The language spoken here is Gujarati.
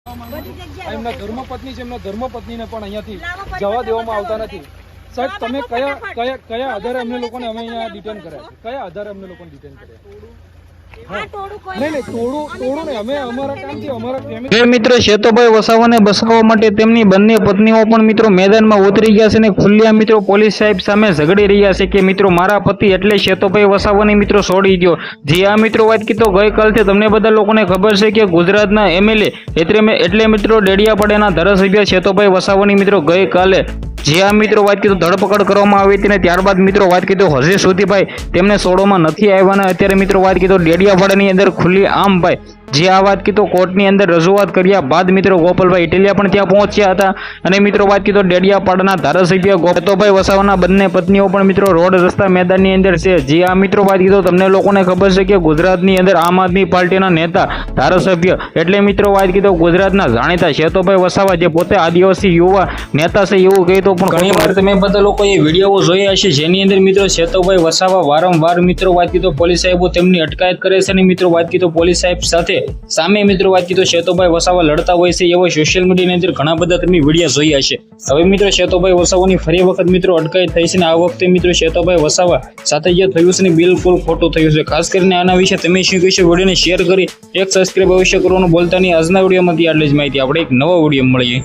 એમના ધર્મપત્ની છે, એમના ધર્મપત્નીને પણ અહીંયાથી જવા દેવામાં આવતા નથી. સાહેબ, તમે કયા આધારે અમને લોકોને અમે અહીંયા ડિટેન કર્યા છે? કયા આધારે અમને લોકોને ડિટેન કર્યા? મિત્રો શેતોભાઈ વસાવાને બસાવવા માટે તેમની બંને પત્નીઓ પણ મિત્રો મેદાનમાં ઉતરી ગયા છે અને ખુલ્લા મિત્રો પોલીસ સાહેબ સામે ઝઘડી રહ્યા છે કે મિત્રો મારા પતિ એટલે શેતોભાઈ વસાવાને મિત્રો છોડી દો. જે આ મિત્રો વાત કીધો ગઈકાલથી તમને બધા લોકોને ખબર છે કે ગુજરાતના એમએલએ એટલે મિત્રો ડેડિયાપાડાના ધારાસભ્ય શેતોભાઈ વસાવાની મિત્રો ગઈકાલે જે આ મિત્રો વાત કીધું ધરપકડ કરવામાં આવી હતી ને ત્યારબાદ મિત્રો વાત કીધું હજી સુધી ભાઈ તેમને છોડવામાં નથી આવ્યા. અત્યારે મિત્રો વાત કીધું ડેડિયાપાડાની અંદર ખુલ્લી આમ ભાઈ જે આ વાત કીધું કોર્ટની અંદર રજૂઆત કર્યા બાદ મિત્રો ગોપાલભાઈ ઇટલિયા પણ ત્યાં પહોંચ્યા હતા અને મિત્રો વાત કીધું ડેડિયાપાડાના ધારાસભ્ય શેતોભાઈ વસાવાના બંને પત્નીઓ પણ મિત્રો રોડ રસ્તા મેદાનની અંદર છે. જે આ મિત્રો વાત કીધું તમને લોકોને ખબર છે કે ગુજરાતની અંદર આમ આદમી પાર્ટીના નેતા ધારાસભ્ય એટલે મિત્રો વાત કીધું ગુજરાતના જાણીતા શેતોભાઈ વસાવા જે પોતે આદિવાસી યુવા નેતા છે એવું કહેતો પણ ઘણી વાર તમે બધા લોકો એ વિડીયો જોયા હશે જેની અંદર મિત્રો શેતોભાઈ વસાવા વારંવાર મિત્રો વાત કીધું પોલીસ સાહેબો તેમની અટકાયત કરે છે અને મિત્રો વાત કીધું પોલીસ સાહેબ સાથે સામે મિત્રો વાત કીધું શેતોભાઈ વસાવા લડતા હોય છે એવો સોશિયલ મીડિયાની અંદર ઘણા બધા તમે વિડીયો જોયા હશે. હવે મિત્રો શેતોભાઈ વસાવાની ફરી વખત મિત્રો અટકાયત થઈ છે અને આ વખતે મિત્રો શેતોભાઈ વસાવા સાથે જે થયું છે ને બિલકુલ ખોટું થયું છે. ખાસ કરીને આના વિશે તમે શું કહેશો? વિડીયોને શેર કરી એક સબસ્ક્રાઇબ અવશ્ય કરવાનું બોલતા નહીં. આજના વિડીયોમાંથી આટલી જ માહિતી. આપણે એક નવો વિડીયો મળીએ.